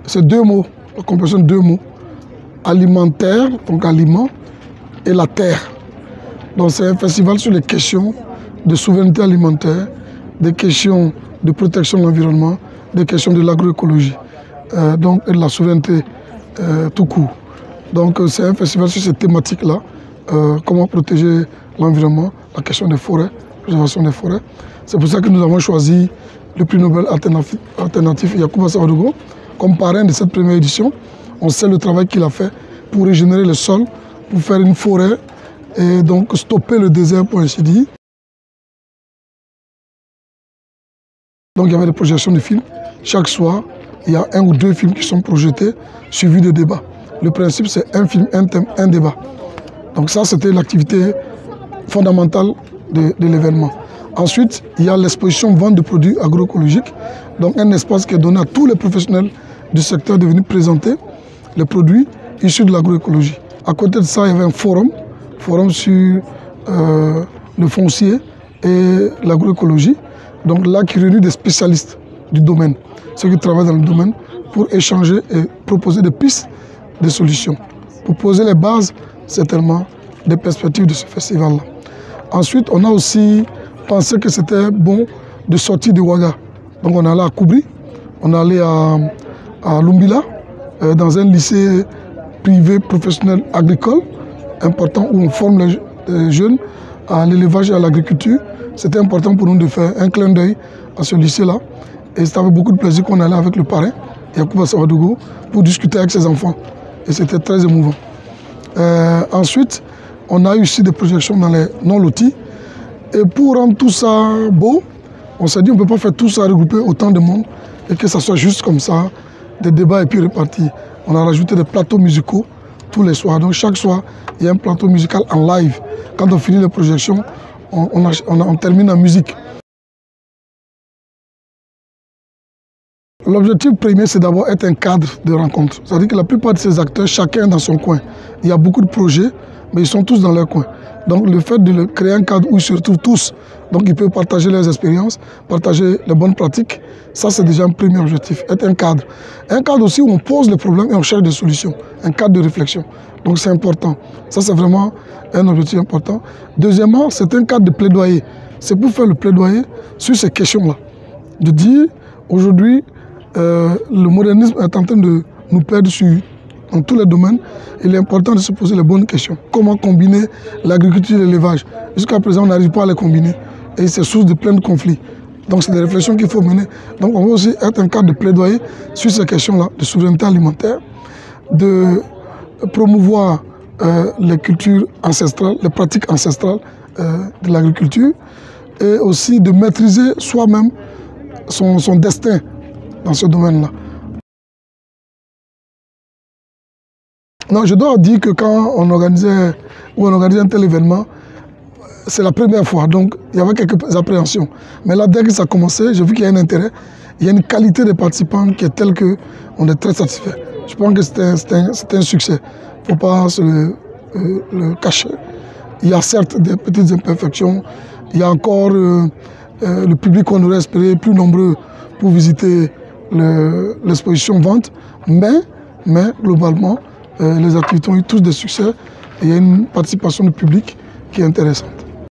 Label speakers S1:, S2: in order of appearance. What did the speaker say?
S1: c'est deux mots, la composition de deux mots. Alimentaire, donc aliment, et la terre. Donc c'est un festival sur les questions de souveraineté alimentaire, des questions de protection de l'environnement, des questions de l'agroécologie, donc et de la souveraineté tout court. Donc c'est un festival sur ces thématiques-là, comment protéger l'environnement, la question des forêts, la préservation des forêts. C'est pour ça que nous avons choisi le prix Nobel alternatif Yacouba Ouédraogo comme parrain de cette première édition. On sait le travail qu'il a fait pour régénérer le sol, pour faire une forêt et donc stopper le désert pour ainsi dire. Donc il y avait des projections de films. Chaque soir, il y a un ou deux films qui sont projetés, suivis de débats. Le principe, c'est un film, un thème, un débat. Donc ça, c'était l'activité fondamentale de l'événement. Ensuite, il y a l'exposition vente de produits agroécologiques. Donc un espace qui est donné à tous les professionnels du secteur de venir présenter les produits issus de l'agroécologie. À côté de ça, il y avait un forum sur le foncier et l'agroécologie. Donc là, qui réunit des spécialistes du domaine, ceux qui travaillent dans le domaine, pour échanger et proposer des pistes de solutions, pour poser les bases, certainement, des perspectives de ce festival-là. Ensuite, on a aussi pensé que c'était bon de sortir de Ouaga. Donc on est allé à Koubri, on est allé à Lumbila, dans un lycée privé professionnel agricole important où on forme les jeunes à l'élevage et à l'agriculture. C'était important pour nous de faire un clin d'œil à ce lycée-là. Et c'était avec beaucoup de plaisir qu'on allait avec le parrain, Yacouba Ouédraogo, pour discuter avec ses enfants. Et c'était très émouvant. Ensuite, on a eu aussi des projections dans les non-lotis. Et pour rendre tout ça beau, on s'est dit on ne peut pas faire tout ça, regrouper autant de monde et que ça soit juste comme ça, des débats et puis repartis. On a rajouté des plateaux musicaux tous les soirs. Donc chaque soir, il y a un plateau musical en live. Quand on finit les projections, on termine en musique. L'objectif premier, c'est d'abord être un cadre de rencontre. C'est-à-dire que la plupart de ces acteurs, chacun dans son coin. Il y a beaucoup de projets, mais ils sont tous dans leur coin. Donc le fait de créer un cadre où ils se retrouvent tous, donc ils peuvent partager leurs expériences, partager les bonnes pratiques, ça c'est déjà un premier objectif, être un cadre. Un cadre aussi où on pose les problèmes et on cherche des solutions, un cadre de réflexion. Donc c'est important. Ça c'est vraiment un objectif important. Deuxièmement, c'est un cadre de plaidoyer. C'est pour faire le plaidoyer sur ces questions-là. De dire, aujourd'hui, le modernisme est en train de nous perdre dans tous les domaines. Il est important de se poser les bonnes questions. Comment combiner l'agriculture et l'élevage? Jusqu'à présent, on n'arrive pas à les combiner. Et c'est source de plein de conflits. Donc c'est des réflexions qu'il faut mener. Donc on va aussi être un cadre de plaidoyer sur ces questions-là, de souveraineté alimentaire, de promouvoir les cultures ancestrales, les pratiques ancestrales de l'agriculture, et aussi de maîtriser soi-même son destin dans ce domaine-là. Non, je dois dire que quand on organisait un tel événement, c'est la première fois, donc il y avait quelques appréhensions. Mais là, dès que ça a commencé, j'ai vu qu'il y a un intérêt, il y a une qualité des participants qui est telle qu'on est très satisfait. Je pense que c'est un succès, il ne faut pas se le cacher. Il y a certes des petites imperfections, il y a encore le public qu'on aurait espéré plus nombreux pour visiter l'exposition vente, mais globalement, les activités ont eu tous des succès et il y a une participation du public qui est intéressante.